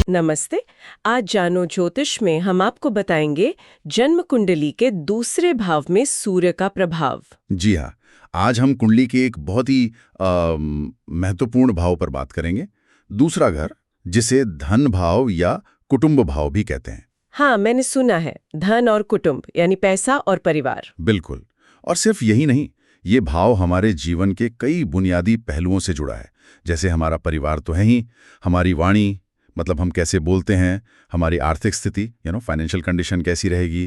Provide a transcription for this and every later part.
नमस्ते। आज जानो ज्योतिष में हम आपको बताएंगे जन्म कुंडली के दूसरे भाव में सूर्य का प्रभाव। जी हाँ। आज हम कुंडली के एक बहुत ही महत्वपूर्ण भाव पर बात करेंगे। दूसरा घर, जिसे धन भाव या कुटुंब भाव भी कहते हैं। हाँ, मैंने सुना है, धन और कुटुंब यानी पैसा और परिवार। बिल्कुल। और सिर्फ यही नहीं, ये भाव हमारे जीवन के कई बुनियादी पहलुओं से जुड़ा है। जैसे हमारा परिवार तो है ही, हमारी वाणी मतलब हम कैसे बोलते हैं, हमारी आर्थिक स्थिति फाइनेंशियल कंडीशन कैसी रहेगी,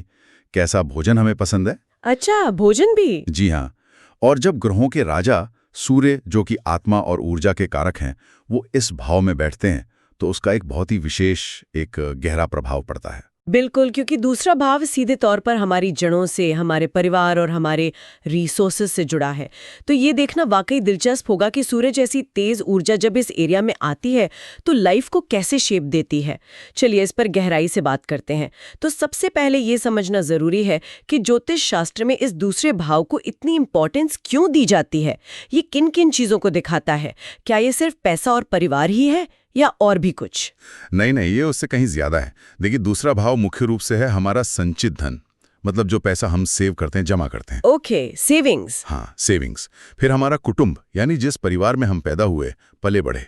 कैसा भोजन हमें पसंद है। अच्छा, भोजन भी? जी हाँ। और जब ग्रहों के राजा सूर्य, जो कि आत्मा और ऊर्जा के कारक हैं, वो इस भाव में बैठते हैं, तो उसका एक बहुत ही विशेष, एक गहरा प्रभाव पड़ता है। बिल्कुल, क्योंकि दूसरा भाव सीधे तौर पर हमारी जड़ों से, हमारे परिवार और हमारे रिसोर्सेज से जुड़ा है। तो ये देखना वाकई दिलचस्प होगा कि सूर्य जैसी तेज ऊर्जा जब इस एरिया में आती है तो लाइफ को कैसे शेप देती है। चलिए इस पर गहराई से बात करते हैं। तो सबसे पहले ये समझना जरूरी है कि ज्योतिष शास्त्र में इस दूसरे भाव को इतनी इंपॉर्टेंस क्यों दी जाती है। ये किन किन चीजों को दिखाता है? क्या ये सिर्फ पैसा और परिवार ही है या और भी कुछ? नहीं, ये उससे कहीं ज्यादा है। देखिए, दूसरा भाव मुख्य रूप से है हमारा संचित धन, मतलब जो पैसा हम सेव करते हैं, जमा करते हैं। Okay, savings. हाँ, सेविंग्स। फिर हमारा कुटुंब, यानी जिस परिवार में हम पैदा हुए, पले बढ़े।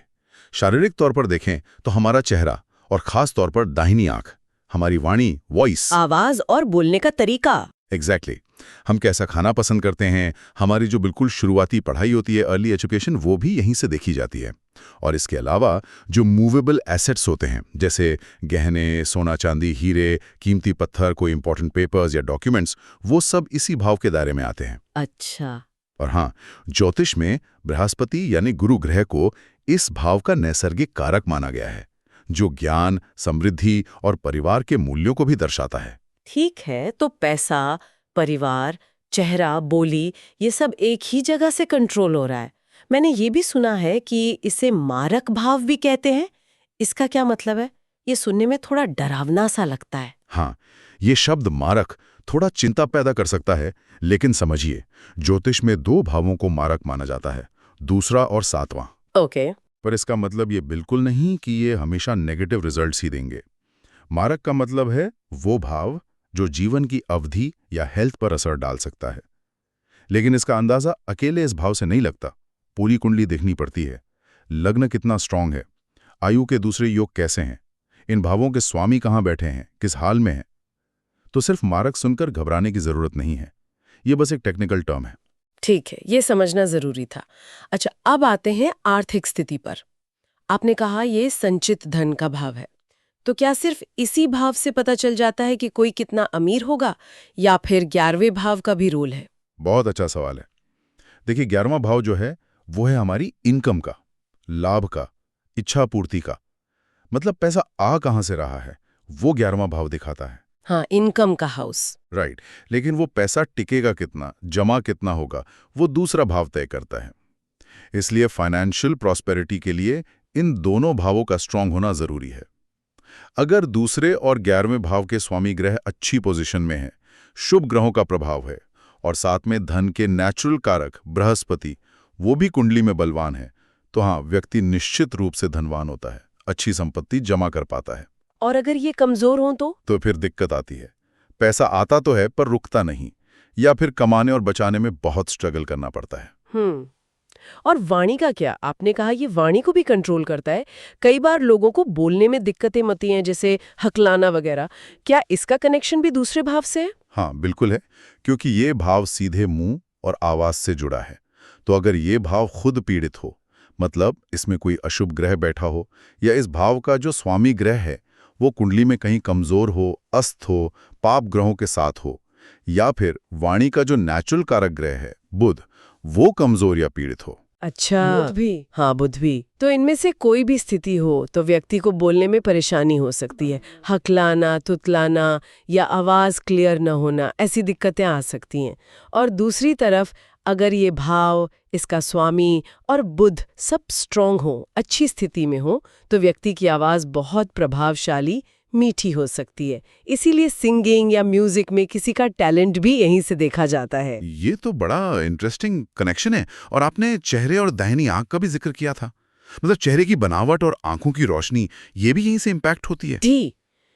शारीरिक तौर पर देखें तो हमारा चेहरा, और खास तौर पर दाहिनी आंख, हमारी वाणी, वॉइस, आवाज और बोलने का तरीका। एग्जैक्टली। हम कैसा खाना पसंद करते हैं, हमारी जो बिल्कुल शुरुआती पढ़ाई होती है, अर्ली एजुकेशन, वो भी यहीं से देखी जाती है। और इसके अलावा जो मूवेबल एसेट्स होते हैं, जैसे गहने, सोना चांदी, हीरे, कीमती पत्थर, कोई इंपॉर्टेंट पेपर्स या डॉक्यूमेंट्स, वो सब इसी भाव के दायरे में आते हैं। अच्छा। और हाँ, ज्योतिष में बृहस्पति यानी गुरु ग्रह को इस भाव का नैसर्गिक कारक माना गया है, जो ज्ञान, समृद्धि और परिवार के मूल्यों को भी दर्शाता है। ठीक है, तो पैसा, परिवार, चेहरा, बोली, ये सब एक ही जगह से कंट्रोल हो रहा है। मैंने ये भी सुना है कि इसे मारक भाव भी कहते हैं। इसका क्या मतलब है? ये सुनने में थोड़ा डरावना सा लगता है। हाँ, ये शब्द मारक थोड़ा चिंता पैदा कर सकता है, लेकिन समझिए, ज्योतिष में दो भावों को मारक माना जाता है, दूसरा और सातवां। ओके। पर इसका मतलब ये बिल्कुल नहीं कि ये हमेशा नेगेटिव रिजल्ट्स ही देंगे। मारक का मतलब है वो भाव जो जीवन की अवधि या हेल्थ पर असर डाल सकता है। लेकिन इसका अंदाजा अकेले इस भाव से नहीं लगता। पूरी कुंडली देखनी पड़ती है। लग्न कितना स्ट्रांग है, आयु के दूसरे योग कैसे हैं, इन भावों के स्वामी कहाँ बैठे हैं, किस हाल में हैं। तो सिर्फ मारक सुनकर घबराने की जरूरत नहीं है। ये बस एक टेक्निकल टर्म है। ठीक है, ये समझना जरूरी था। अच्छा, अब आते हैं आर्थिक स्थिति पर। आपने कहा ये संचित धन का भाव है। तो क्या सिर्फ इसी भाव से पता चल जाता है कि कोई कितना अमीर होगा, या फिर 11वें भाव का भी रोल है? बहुत अच्छा सवाल है। देखिए, 11वां भाव जो है वो है हमारी इनकम का, लाभ का, इच्छा पूर्ति का। मतलब पैसा आ कहां से रहा है, वो 11वां भाव दिखाता है। हाँ, इनकम का हाउस। राइट। लेकिन वो पैसा टिकेगा कितना, जमा कितना होगा, वो दूसरा भाव तय करता है। इसलिए फाइनेंशियल प्रॉस्पेरिटी के लिए इन दोनों भावों का स्ट्रांग होना जरूरी है। अगर दूसरे और 11वें भाव के स्वामी ग्रह अच्छी पोजीशन में है, शुभ ग्रहों का प्रभाव है, और साथ में धन के नेचुरल कारक बृहस्पति वो भी कुंडली में बलवान है, तो हाँ, व्यक्ति निश्चित रूप से धनवान होता है, अच्छी संपत्ति जमा कर पाता है। और अगर ये कमजोर हो तो फिर दिक्कत आती है। पैसा आता तो है पर रुकता नहीं, या फिर कमाने और बचाने में बहुत स्ट्रगल करना पड़ता है। और वाणी का क्या? आपने कहा ये वाणी को भी कंट्रोल करता है। कई बार लोगों को बोलने में दिक्कतें आती हैं, जैसे हकलाना वगैरह। क्या इसका कनेक्शन भी दूसरे भाव से है? हाँ, बिल्कुल है, क्योंकि ये भाव सीधे मुंह और आवाज से जुड़ा है। तो अगर ये भाव खुद पीड़ित हो, मतलब इसमें कोई अशुभ ग्रह बैठा हो, या इस भाव का जो स्वामी ग्रह है वो कुंडली में कहीं कमजोर हो, अस्त हो, पाप ग्रहों के साथ हो, या फिर वाणी का जो नेचुरल कारक ग्रह है बुध, वो कमजोर या पीड़ित हो। अच्छा, बुध भी? हाँ, बुध भी। तो इनमें से कोई भी स्थिति हो तो व्यक्ति को बोलने में परेशानी हो सकती है। हकलाना, तुतलाना या आवाज क्लियर न होना, ऐसी दिक्कतें आ सकती हैं। और दूसरी तरफ अगर ये भाव, इसका स्वामी और बुध सब स्ट्रांग हो, अच्छी स्थिति में हो, तो व्यक्ति की आवाज बहुत प्रभावशाली, मीठी हो सकती है। इसीलिए सिंगिंग या म्यूजिक में किसी का टैलेंट भी यहीं से देखा जाता है। ये तो बड़ा इंटरेस्टिंग कनेक्शन है। और आपने चेहरे और दाहिनी आंख का भी जिक्र किया था। मतलब चेहरे की बनावट और आंखों की रोशनी ये भी यहीं से इम्पैक्ट होती है। डी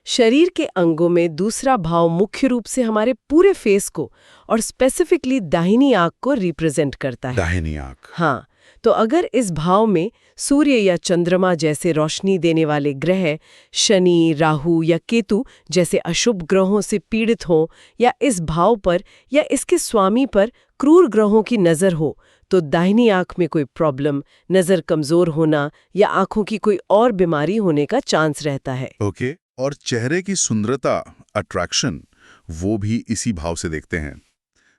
शरीर के अंगों में दूसरा भाव मुख्य रूप से हमारे पूरे फेस को और स्पेसिफिकली दाहिनी आंख को रिप्रेजेंट करता है। दाहिनी आंख। हाँ, तो अगर इस भाव में सूर्य या चंद्रमा जैसे रोशनी देने वाले ग्रह, शनि, राहु या केतु जैसे अशुभ ग्रहों से पीड़ित हों, या इस भाव पर या इसके स्वामी पर क्रूर ग्रहों की नज़र हो, तो दाहिनी आंख में कोई प्रॉब्लम, नज़र कमज़ोर होना या आंखों की कोई और बीमारी होने का चांस रहता है। ओके। और चेहरे की सुंदरता, अट्रैक्शन, वो भी इसी भाव से देखते हैं।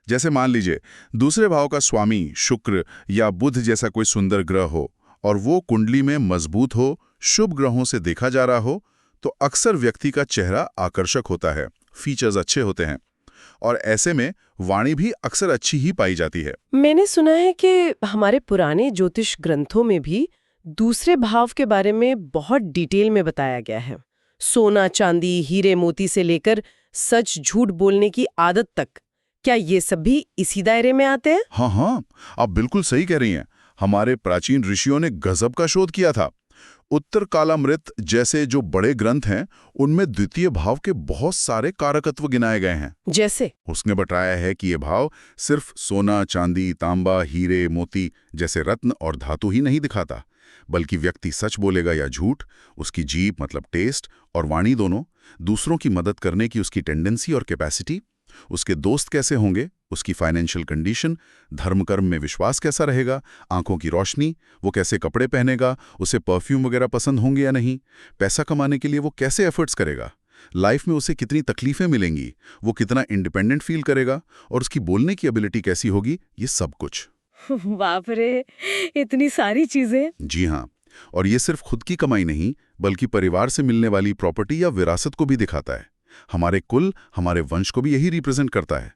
जैसे मान लीजिए दूसरे भाव का स्वामी शुक्र या बुध जैसा कोई सुंदर ग्रह हो और वो कुंडली में मजबूत हो, शुभ ग्रहों से देखा जा रहा हो, तो अक्सर व्यक्ति का चेहरा आकर्षक होता है, फीचर्स अच्छे होते हैं और ऐसे में वाणी भी अक्सर अच्छी ही पाई जाती है। मैंने सुना है कि हमारे पुराने ज्योतिष ग्रंथों में भी दूसरे भाव के बारे में बहुत डिटेल में बताया गया है। सोना, चांदी, हीरे मोती से लेकर सच झूठ बोलने की आदत तक। क्या ये सब भी इसी दायरे में आते हैं? हाँ हाँ, आप बिल्कुल सही कह रही हैं। हमारे प्राचीन ऋषियों ने गजब का शोध किया था। उत्तर कालामृत जैसे जो बड़े ग्रंथ हैं, उनमें द्वितीय भाव के बहुत सारे कारकत्व गिनाए गए हैं। जैसे उसने बताया है कि ये भाव सिर्फ सोना, चांदी, तांबा, हीरे, मोती जैसे रत्न और धातु ही नहीं दिखाता, बल्कि व्यक्ति सच बोलेगा या झूठ, उसकी जीभ मतलब टेस्ट और वाणी दोनों, दूसरों की मदद करने की उसकी टेंडेंसी और कैपेसिटी, उसके दोस्त कैसे होंगे, उसकी फाइनेंशियल कंडीशन, धर्म कर्म में विश्वास कैसा रहेगा, आंखों की रोशनी, वो कैसे कपड़े पहनेगा, उसे परफ्यूम वगैरह पसंद होंगे या नहीं, पैसा कमाने के लिए वो कैसे एफर्ट्स करेगा, लाइफ में उसे कितनी तकलीफें मिलेंगी, वो कितना इंडिपेंडेंट फील करेगा और उसकी बोलने की एबिलिटी कैसी होगी, ये सब कुछ। बाप रे, इतनी सारी चीजें। जी हाँ, और ये सिर्फ खुद की कमाई नहीं, बल्कि परिवार से मिलने वाली प्रॉपर्टी या विरासत को भी दिखाता है। हमारे कुल, हमारे वंश को भी यही रिप्रेजेंट करता है।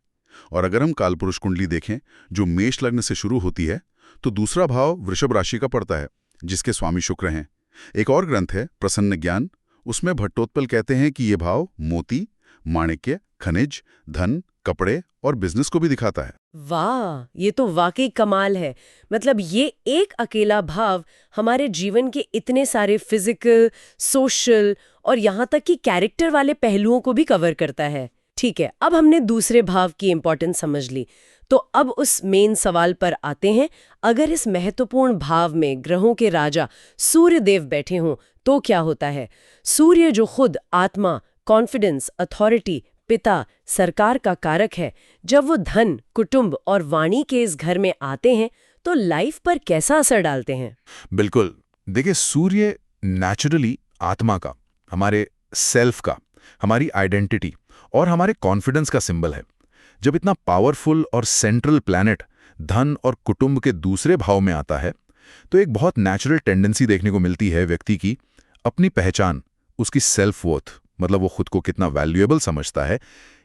और अगर हम कालपुरुष कुंडली देखें, जो मेष लग्न से शुरू होती है, तो दूसरा भाव वृषभ राशि का पड़ता है, जिसके स्वामी शुक्र हैं। एक और ग्रंथ है प्रसन्न ज्ञान, उसमें भट्टोत्पल कहते हैं कि ये भाव मोती, माणिक्य, खनिज, धन, कपड़े और बिजनेस को भी दिखाता है। वाह, ये तो वाकई कमाल है। मतलब ये एक अकेला भाव हमारे जीवन के इतने सारे फिजिकल, सोशल और यहाँ तक कि कैरेक्टर वाले पहलुओं को भी कवर करता है। ठीक है, अब हमने दूसरे भाव की इंपॉर्टेंस समझ ली, तो अब उस मेन सवाल पर आते हैं। अगर इस महत्वपूर्ण भाव में ग्रहों के राजा सूर्य देव बैठे हों तो क्या होता है? सूर्य जो खुद आत्मा, कॉन्फिडेंस, अथॉरिटी, पिता, सरकार का कारक है, जब वो धन, कुटुंब और वाणी के इस घर में आते हैं तो लाइफ पर कैसा असर डालते हैं? बिल्कुल। देखिए, सूर्य नेचुरली आत्मा का, हमारे सेल्फ का, हमारी आइडेंटिटी और हमारे कॉन्फिडेंस का सिंबल है। जब इतना पावरफुल और सेंट्रल प्लैनेट धन और कुटुंब के दूसरे भाव में आता है, तो एक बहुत नेचुरल टेंडेंसी देखने को मिलती है व्यक्ति की अपनी पहचान, उसकी सेल्फ वर्थ, मतलब वो खुद को कितना वैल्यूएबल समझता है,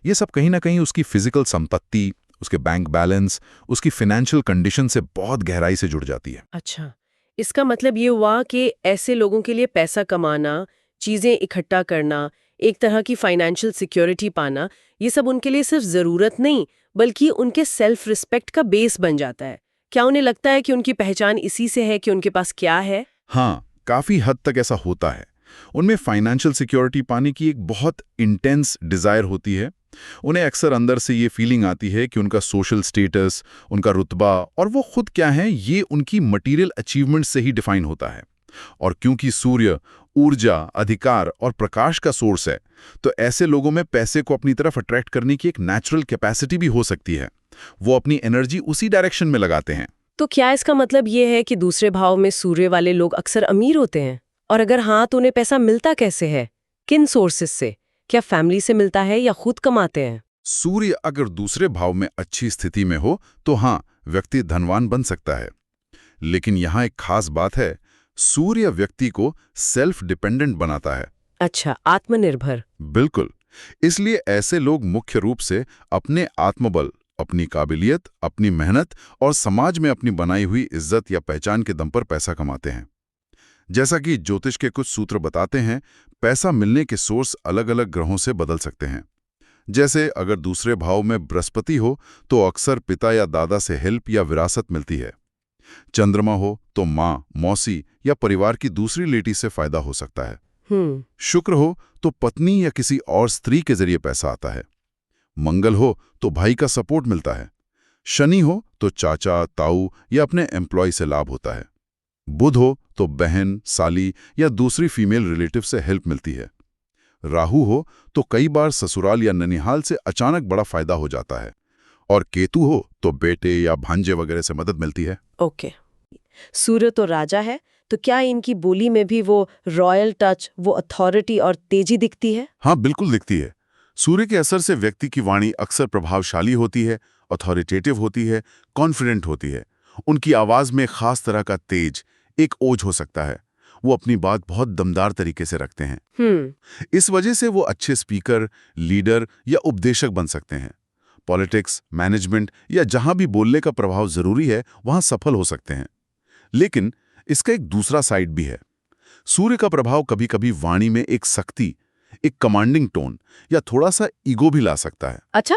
ये सब कहीं ना कहीं उसकी फिजिकल संपत्ति, उसके बैंक बैलेंस, उसकी फाइनेंशियल कंडीशन से बहुत गहराई से जुड़ जाती है। अच्छा, इसका मतलब ये हुआ कि ऐसे लोगों के लिए पैसा कमाना, चीजें इकट्ठा करना, एक तरह की फाइनेंशियल सिक्योरिटी पाना, ये सब उनके लिए सिर्फ जरूरत नहीं बल्कि उनके सेल्फ रिस्पेक्ट का बेस बन जाता है। क्या उन्हें लगता है कि उनकी पहचान इसी से है कि उनके पास क्या है? हाँ, काफी हद तक ऐसा होता है। उनमें फाइनेंशियल सिक्योरिटी पाने की एक बहुत इंटेंस डिजायर होती है। उन्हें अक्सर अंदर से ये फीलिंग आती है कि उनका सोशल स्टेटस, उनका रुतबा और वो खुद क्या हैं, ये उनकी मटेरियल अचीवमेंट से ही डिफाइन होता है। और क्योंकि सूर्य ऊर्जा, अधिकार और प्रकाश का सोर्स है, तो ऐसे लोगों में पैसे को अपनी तरफ अट्रैक्ट करने की एक नेचुरल कैपेसिटी भी हो सकती है। वो अपनी एनर्जी उसी डायरेक्शन में लगाते हैं। तो क्या इसका मतलब ये है कि दूसरे भाव में सूर्य वाले लोग अक्सर अमीर होते हैं? और अगर हाँ, तो उन्हें पैसा मिलता कैसे है? किन सोर्सेस से? क्या फैमिली से मिलता है या खुद कमाते हैं? सूर्य अगर दूसरे भाव में अच्छी स्थिति में हो तो हाँ, व्यक्ति धनवान बन सकता है। लेकिन यहाँ एक खास बात है, सूर्य व्यक्ति को सेल्फ डिपेंडेंट बनाता है। अच्छा, आत्मनिर्भर। बिल्कुल। इसलिए ऐसे लोग मुख्य रूप से अपने आत्मबल, अपनी काबिलियत, अपनी मेहनत और समाज में अपनी बनाई हुई इज्जत या पहचान के दम पर पैसा कमाते हैं। जैसा कि ज्योतिष के कुछ सूत्र बताते हैं, पैसा मिलने के सोर्स अलग अलग ग्रहों से बदल सकते हैं। जैसे अगर दूसरे भाव में बृहस्पति हो तो अक्सर पिता या दादा से हेल्प या विरासत मिलती है। चंद्रमा हो तो माँ, मौसी या परिवार की दूसरी लेडी से फायदा हो सकता है। शुक्र हो तो पत्नी या किसी और स्त्री के जरिए पैसा आता है। मंगल हो तो भाई का सपोर्ट मिलता है। शनि हो तो चाचा, ताऊ या अपने एम्प्लॉय से लाभ होता है। बुध हो तो बहन, साली या दूसरी फीमेल रिलेटिव से हेल्प मिलती है। राहु हो तो कई बार ससुराल या ननिहाल से अचानक बड़ा फायदा हो जाता है। और केतु हो तो बेटे या भांजे वगैरह से मदद मिलती है। ओके। सूर्य तो राजा है, तो क्या इनकी बोली में भी वो रॉयल टच, वो अथॉरिटी और तेजी दिखती है? हाँ, बिल्कुल दिखती है। सूर्य के असर से व्यक्ति की वाणी अक्सर प्रभावशाली होती है, अथॉरिटेटिव होती है, कॉन्फिडेंट होती है। उनकी आवाज में खास तरह का तेज, एक ओज हो सकता है। वो अपनी बात बहुत दमदार तरीके से रखते हैं। इस वजह से वो अच्छे स्पीकर, लीडर या उपदेशक बन सकते हैं। पॉलिटिक्स, मैनेजमेंट या जहां भी बोलने का प्रभाव जरूरी है, वहां सफल हो सकते हैं। लेकिन इसका एक दूसरा साइड भी है। सूर्य का प्रभाव कभी-कभी वाणी में एक सख्ती, एक कमांडिंग टोन या थोड़ा सा ईगो भी ला सकता है। अच्छा,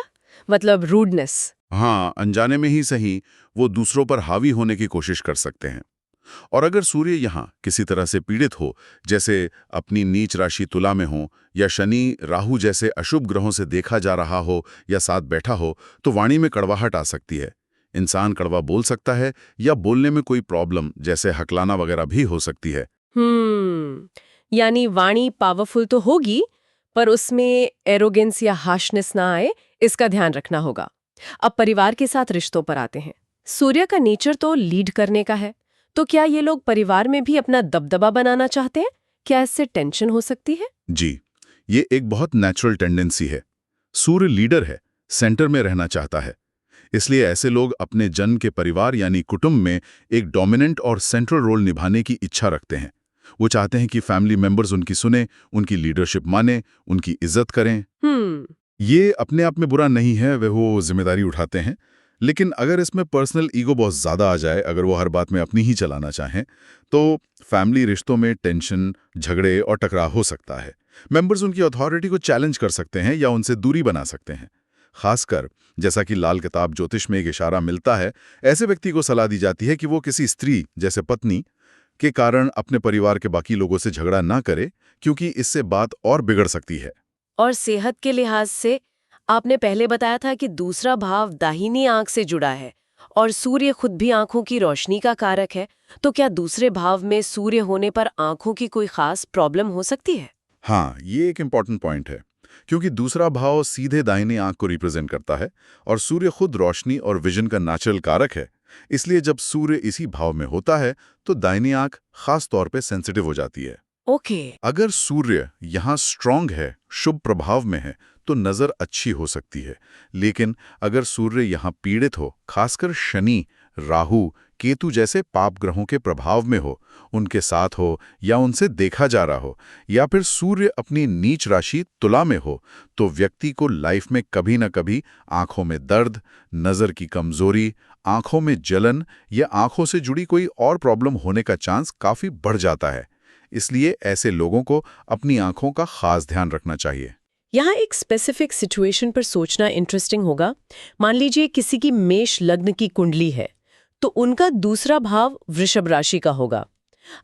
मतलब रूडनेस। हाँ, अनजाने में ही सही, वो दूसरों पर हावी होने की कोशिश कर सकते हैं। और अगर सूर्य यहाँ किसी तरह से पीड़ित हो, जैसे अपनी नीच राशि तुला में हो या शनि, राहु जैसे अशुभ ग्रहों से देखा जा रहा हो या साथ बैठा हो, तो वाणी में कड़वाहट आ सकती है। इंसान कड़वा बोल सकता है या बोलने में कोई प्रॉब्लम जैसे हकलाना वगैरह भी हो सकती है। यानी वाणी पावरफुल तो होगी, पर उसमें एरोगेंस या हार्शनेस ना आए, इसका ध्यान रखना होगा। अब परिवार के साथ रिश्तों पर आते हैं। सूर्य का नेचर तो लीड करने का है, तो क्या ये लोग परिवार में भी अपना दबदबा बनाना चाहते हैं? क्या इससे टेंशन हो सकती है? जी, ये एक बहुत नेचुरल टेंडेंसी है। सूर्य लीडर है, सेंटर में रहना चाहता है। इसलिए ऐसे लोग अपने जन के परिवार यानी कुटुंब में एक डोमिनेंट और सेंट्रल रोल निभाने की इच्छा रखते हैं। वो चाहते हैं कि फैमिली मेंबर्स उनकी सुने, उनकी लीडरशिप माने, उनकी इज्जत करें। ये अपने आप में बुरा नहीं है, वो जिम्मेदारी उठाते हैं। लेकिन अगर इसमें पर्सनल ईगो बहुत ज़्यादा आ जाए, अगर वो हर बात में अपनी ही चलाना चाहें, तो फैमिली रिश्तों में टेंशन, झगड़े और टकराव हो सकता है। मेंबर्स उनकी अथॉरिटी को चैलेंज कर सकते हैं या उनसे दूरी बना सकते हैं। खासकर जैसा कि लाल किताब ज्योतिष में एक इशारा मिलता है, ऐसे व्यक्ति को सलाह दी जाती है कि वो किसी स्त्री जैसे पत्नी के कारण अपने परिवार के बाकी लोगों से झगड़ा ना करे, क्योंकि इससे बात और बिगड़ सकती है। और सेहत के लिहाज से आपने पहले बताया था कि दूसरा भाव दाहिनी आंख से जुड़ा है और सूर्य खुद भी आंखों की रोशनी का कारक है, तो क्या दूसरे भाव में सूर्य होने पर आंखों की कोई खास प्रॉब्लम हो सकती है? हाँ, ये एक इम्पॉर्टेंट पॉइंट है, क्योंकि दूसरा भाव सीधे दाहिनी आंख को रिप्रेजेंट करता है और सूर्य खुद रोशनी और विजन का नेचुरल कारक है। इसलिए जब सूर्य इसी भाव में होता है तो दाहिनी आंख खास तौर पे सेंसिटिव हो जाती है। ओके। अगर सूर्य यहाँ स्ट्रांग है, शुभ प्रभाव में है, तो नजर अच्छी हो सकती है। लेकिन अगर सूर्य यहाँ पीड़ित हो, खासकर शनि, राहु, केतु जैसे पाप ग्रहों के प्रभाव में हो, उनके साथ हो या उनसे देखा जा रहा हो, या फिर सूर्य अपनी नीच राशि तुला में हो, तो व्यक्ति को लाइफ में कभी न कभी आंखों में दर्द, नजर की कमजोरी, आंखों में जलन या आंखों से जुड़ी कोई और प्रॉब्लम होने का चांस काफी बढ़ जाता है। इसलिए ऐसे लोगों को अपनी आंखों का खास ध्यान रखना चाहिए। यहाँ एक स्पेसिफिक सिचुएशन पर सोचना इंटरेस्टिंग होगा। मान लीजिए किसी की मेष लग्न की कुंडली है, तो उनका दूसरा भाव वृषभ राशि का होगा।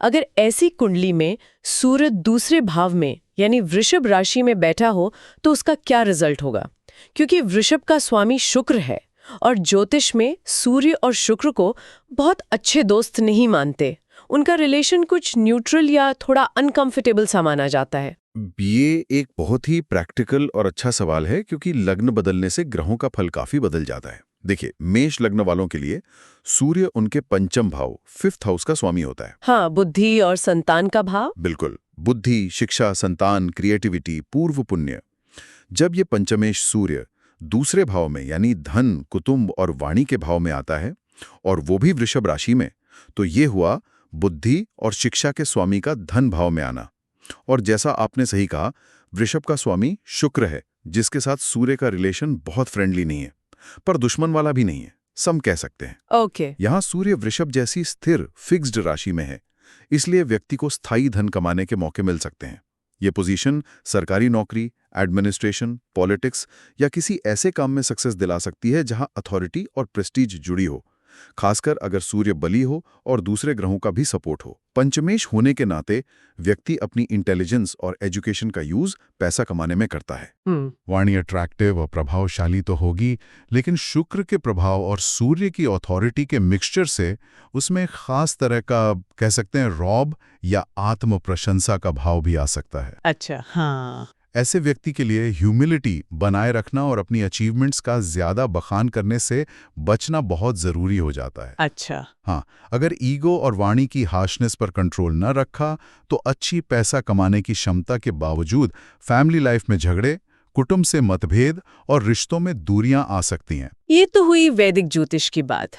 अगर ऐसी कुंडली में सूर्य दूसरे भाव में यानी वृषभ राशि में बैठा हो, तो उसका क्या रिजल्ट होगा? क्योंकि वृषभ का स्वामी शुक्र है और ज्योतिष में सूर्य और शुक्र को बहुत अच्छे दोस्त नहीं मानते। उनका रिलेशन कुछ न्यूट्रल या थोड़ा अनकंफर्टेबल सा माना जाता है। ये एक बहुत ही प्रैक्टिकल और अच्छा सवाल है, क्योंकि लग्न बदलने से ग्रहों का फल काफी बदल जाता है। देखिए, मेष लग्न वालों के लिए सूर्य उनके पंचम भाव, 5th हाउस का स्वामी होता है। हाँ, बुद्धि और संतान का भाव। बिल्कुल, बुद्धि, शिक्षा, संतान, क्रिएटिविटी, पूर्व पुण्य। जब ये पंचमेश सूर्य दूसरे भाव में यानी धन, कुटुंब और वाणी के भाव में आता है, और वो भी वृषभ राशि में, तो ये हुआ बुद्धि और शिक्षा के स्वामी का धन भाव में आना। और जैसा आपने सही कहा, वृषभ का स्वामी शुक्र है, जिसके साथ सूर्य का रिलेशन बहुत फ्रेंडली नहीं है, पर दुश्मन वाला भी नहीं है, सम कह सकते हैं। ओके। यहाँ सूर्य वृषभ जैसी स्थिर, फिक्स्ड राशि में है, इसलिए व्यक्ति को स्थायी धन कमाने के मौके मिल सकते हैं। ये पोजीशन सरकारी नौकरी, एडमिनिस्ट्रेशन, पॉलिटिक्स या किसी ऐसे काम में सक्सेस दिला सकती है जहां अथॉरिटी और प्रेस्टीज जुड़ी हो। खासकर अगर सूर्य बली हो और दूसरे ग्रहों का भी सपोर्ट हो। पंचमेश होने के नाते व्यक्ति अपनी इंटेलिजेंस और एजुकेशन का यूज पैसा कमाने में करता है। वाणी अट्रैक्टिव और प्रभावशाली तो होगी, लेकिन शुक्र के प्रभाव और सूर्य की अथॉरिटी के मिक्सचर से उसमें एक खास तरह का, कह सकते हैं, रौब या आत्म प्रशंसा का भाव भी आ सकता है। अच्छा, हाँ। ऐसे व्यक्ति के लिए ह्यूमिलिटी बनाए रखना और अपनी अचीवमेंट्स का ज्यादा बखान करने से बचना बहुत जरूरी हो जाता है। अच्छा। हाँ, अगर ईगो और वाणी की हार्शनेस पर कंट्रोल न रखा तो अच्छी पैसा कमाने की क्षमता के बावजूद फैमिली लाइफ में झगड़े, कुटुंब से मतभेद और रिश्तों में दूरियां आ सकती हैं। ये तो हुई वैदिक ज्योतिष की बात।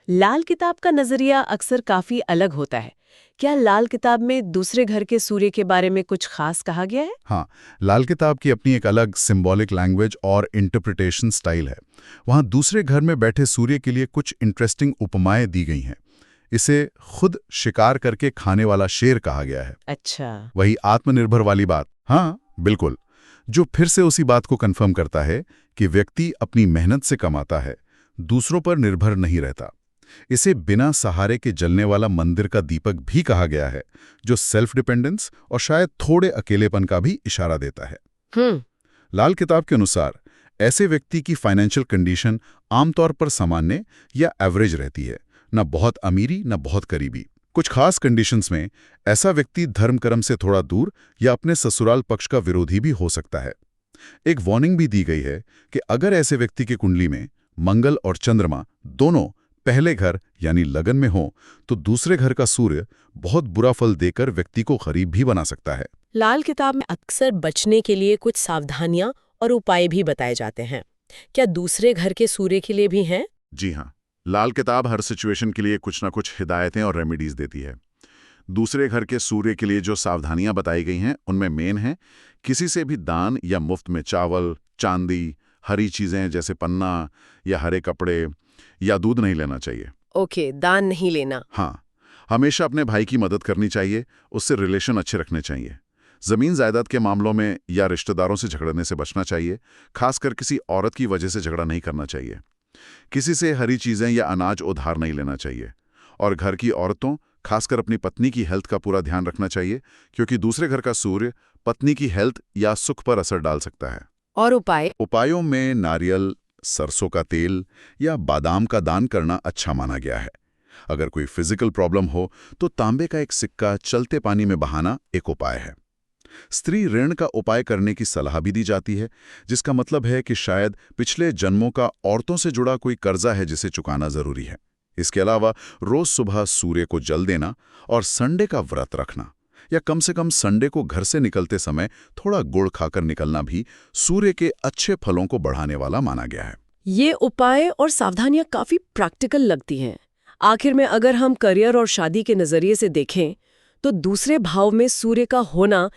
लाल किताब का नजरिया अक्सर काफी अलग होता है। क्या लाल किताब में दूसरे घर के सूर्य के बारे में कुछ खास कहा गया है? हाँ, लाल किताब की अपनी एक अलग सिंबॉलिक लैंग्वेज और इंटरप्रिटेशन स्टाइल है। वहाँ दूसरे घर में बैठे सूर्य के लिए कुछ इंटरेस्टिंग उपमाएं दी गई हैं। इसे खुद शिकार करके खाने वाला शेर कहा गया है। अच्छा। वही आत्मनिर्भर वाली बात, हाँ बिल्कुल, जो फिर से उसी बात को कंफर्म करता है कि व्यक्ति अपनी मेहनत से कमाता है, दूसरों पर निर्भर नहीं रहता। इसे बिना सहारे के जलने वाला मंदिर का दीपक भी कहा गया है, जो सेल्फ डिपेंडेंस और शायद थोड़े अकेलेपन का भी इशारा देता है। लाल किताब के अनुसार ऐसे व्यक्ति की फाइनेंशियल कंडीशन आमतौर पर सामान्य या एवरेज रहती है, न बहुत अमीरी न बहुत करीबी। कुछ खास कंडीशंस में ऐसा व्यक्ति धर्म कर्म से थोड़ा दूर या अपने ससुराल पक्ष का विरोधी भी हो सकता है। एक वार्निंग भी दी गई है कि अगर ऐसे व्यक्ति की कुंडली में मंगल और चंद्रमा दोनों पहले घर यानी लगन में हो तो दूसरे घर का सूर्य बहुत बुरा फल देकर व्यक्ति को गरीब भी बना सकता है। लाल किताब में अक्सर बचने के लिए कुछ सावधानियां और उपाय भी बताए जाते हैं। क्या दूसरे घर के सूर्य के लिए भी हैं? जी हाँ, लाल किताब हर सिचुएशन के लिए कुछ ना कुछ हिदायतें और रेमेडीज देती है। दूसरे घर के सूर्य के लिए जो सावधानियां बताई गई हैं उनमें मेन है किसी से भी दान या मुफ्त में चावल, चांदी, हरी चीजें जैसे पन्ना या हरे कपड़े या दूध नहीं लेना चाहिए। ओके, दान नहीं लेना। हाँ, हमेशा अपने भाई की मदद करनी चाहिए, उससे रिलेशन अच्छे रखने चाहिए। जमीन जायदाद के मामलों में या रिश्तेदारों से झगड़ने से बचना चाहिए, खासकर किसी औरत की वजह से झगड़ा नहीं करना चाहिए। किसी से हरी चीजें या अनाज उधार नहीं लेना चाहिए। और घर की औरतों, खासकर अपनी पत्नी की हेल्थ का पूरा ध्यान रखना चाहिए, क्योंकि दूसरे घर का सूर्य पत्नी की हेल्थ या सुख पर असर डाल सकता है। और उपायों में नारियल, सरसों का तेल या बादाम का दान करना अच्छा माना गया है। अगर कोई फिजिकल प्रॉब्लम हो तो तांबे का एक सिक्का चलते पानी में बहाना एक उपाय है। स्त्री ऋण का उपाय करने की सलाह भी दी जाती है, जिसका मतलब है कि शायद पिछले जन्मों का औरतों से जुड़ा कोई कर्जा है जिसे चुकाना जरूरी है। इसके अलावा रोज सुबह सूर्य को जल देना और संडे का व्रत रखना या कम से कम संडे को घर से निकलते समय थोड़ा गुड़ खाकर निकलना भी सूर्य के अच्छे फलों को बढ़ाने वाला माना गया है। ये उपाय और सावधानियां काफी प्रैक्टिकल लगती हैं। आखिर में अगर हम करियर और शादी के नजरिए से देखें तो दूसरे भाव में सूर्य का होना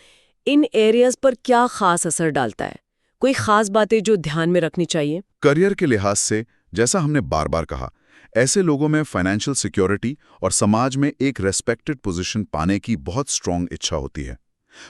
इन एरियाज पर क्या खास असर डालता है? कोई खास बातें जो ध्यान में रखनी चाहिए? करियर के लिहाज से, जैसा हमने बार बार कहा, ऐसे लोगों में फाइनेंशियल सिक्योरिटी और समाज में एक रेस्पेक्टेड पोजीशन पाने की बहुत स्ट्रांग इच्छा होती है।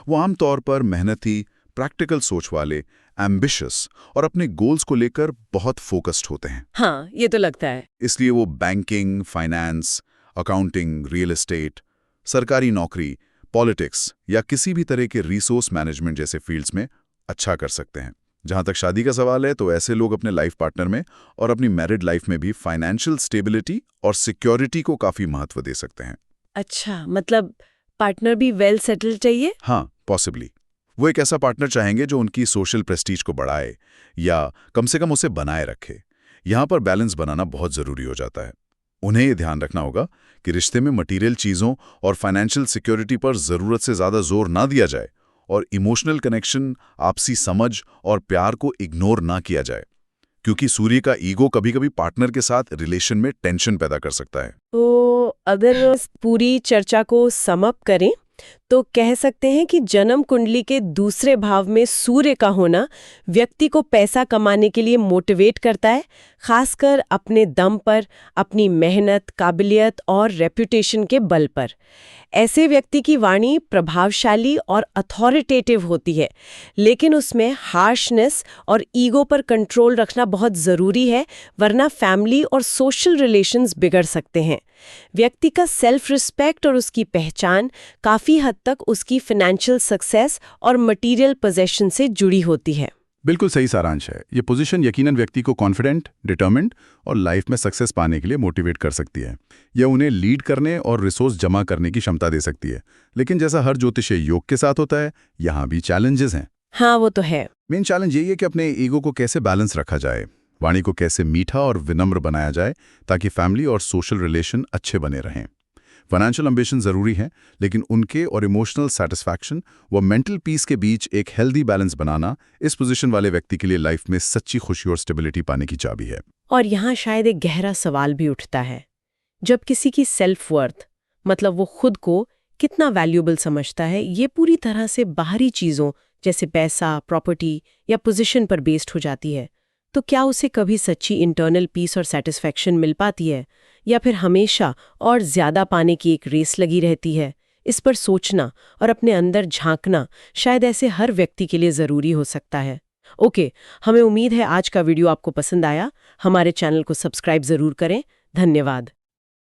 वो आमतौर पर मेहनती, प्रैक्टिकल सोच वाले, एम्बिशियस और अपने गोल्स को लेकर बहुत फोकस्ड होते हैं। हाँ, ये तो लगता है। इसलिए वो banking, finance, accounting, real estate, सरकारी नौकरी, पॉलिटिक्स या किसी भी तरह के रिसोर्स मैनेजमेंट जैसे फील्ड्स में अच्छा कर सकते हैं। जहां तक शादी का सवाल है तो ऐसे लोग अपने लाइफ पार्टनर में और अपनी मैरिड लाइफ में भी फाइनेंशियल स्टेबिलिटी और सिक्योरिटी को काफी महत्व दे सकते हैं। अच्छा, मतलब पार्टनर भी वेल सेटल्ड चाहिए? हाँ, पॉसिबली। वो एक ऐसा पार्टनर चाहेंगे जो उनकी सोशल प्रेस्टीज को बढ़ाए या कम से कम उसे बनाए रखे। यहाँ पर बैलेंस बनाना बहुत जरूरी हो जाता है। उन्हें ये ध्यान रखना होगा कि रिश्ते में मटीरियल चीजों और फाइनेंशियल सिक्योरिटी पर जरूरत से ज्यादा जोर ना दिया जाए और इमोशनल कनेक्शन, आपसी समझ और प्यार को इग्नोर ना किया जाए, क्योंकि सूर्य का ईगो कभी-कभी पार्टनर के साथ रिलेशन में टेंशन पैदा कर सकता है। तो अगर पूरी चर्चा को सम अप करें तो कह सकते हैं कि जन्म कुंडली के दूसरे भाव में सूर्य का होना व्यक्ति को पैसा कमाने के लिए मोटिवेट करता है, खासकर अपने दम पर, अपनी मेहनत, काबिलियत और रेपुटेशन के बल पर। ऐसे व्यक्ति की वाणी प्रभावशाली और अथॉरिटेटिव होती है, लेकिन उसमें हार्शनेस और ईगो पर कंट्रोल रखना बहुत ज़रूरी है, वरना फैमिली और सोशल रिलेशंस बिगड़ सकते हैं। व्यक्ति का सेल्फ रिस्पेक्ट और उसकी पहचान काफ़ी हद तक उसकी फाइनेंशियल सक्सेस और मटेरियल पोजेशन से जुड़ी होती है। बिल्कुल सही सारांश है। ये पोजीशन यकीनन व्यक्ति को कॉन्फिडेंट, डिटर्मिन्ड और लाइफ में सक्सेस पाने के लिए मोटिवेट कर सकती है। यह उन्हें लीड करने और रिसोर्स जमा करने की क्षमता दे सकती है। लेकिन जैसा हर ज्योतिषीय योग के साथ होता है, यहाँ भी चैलेंजेस हैं। हाँ, वो तो है। मेन चैलेंज यही है कि अपने ईगो को कैसे बैलेंस रखा जाए, वाणी को कैसे मीठा और विनम्र बनाया जाए ताकि फैमिली और सोशल रिलेशन अच्छे बने रहें। फाइनेंशियल एम्बिशन जरूरी है, लेकिन उनके और इमोशनल सेटिस्फैक्शन व मेंटल पीस के बीच एक हेल्दी बैलेंस बनाना इस पोजीशन वाले व्यक्ति के लिए लाइफ में सच्ची खुशी और स्टेबिलिटी पाने की चाबी है। और यहाँ शायद एक गहरा सवाल भी उठता है, जब किसी की सेल्फ वर्थ, मतलब वो खुद को कितना वैल्यूएबल समझता है, ये पूरी तरह से बाहरी चीज़ों जैसे पैसा, प्रॉपर्टी या पोजीशन पर बेस्ड हो जाती है, तो क्या उसे कभी सच्ची इंटरनल पीस और सेटिस्फैक्शन मिल पाती है, या फिर हमेशा और ज़्यादा पाने की एक रेस लगी रहती है? इस पर सोचना और अपने अंदर झांकना शायद ऐसे हर व्यक्ति के लिए ज़रूरी हो सकता है। ओके, हमें उम्मीद है आज का वीडियो आपको पसंद आया। हमारे चैनल को सब्सक्राइब ज़रूर करें। धन्यवाद।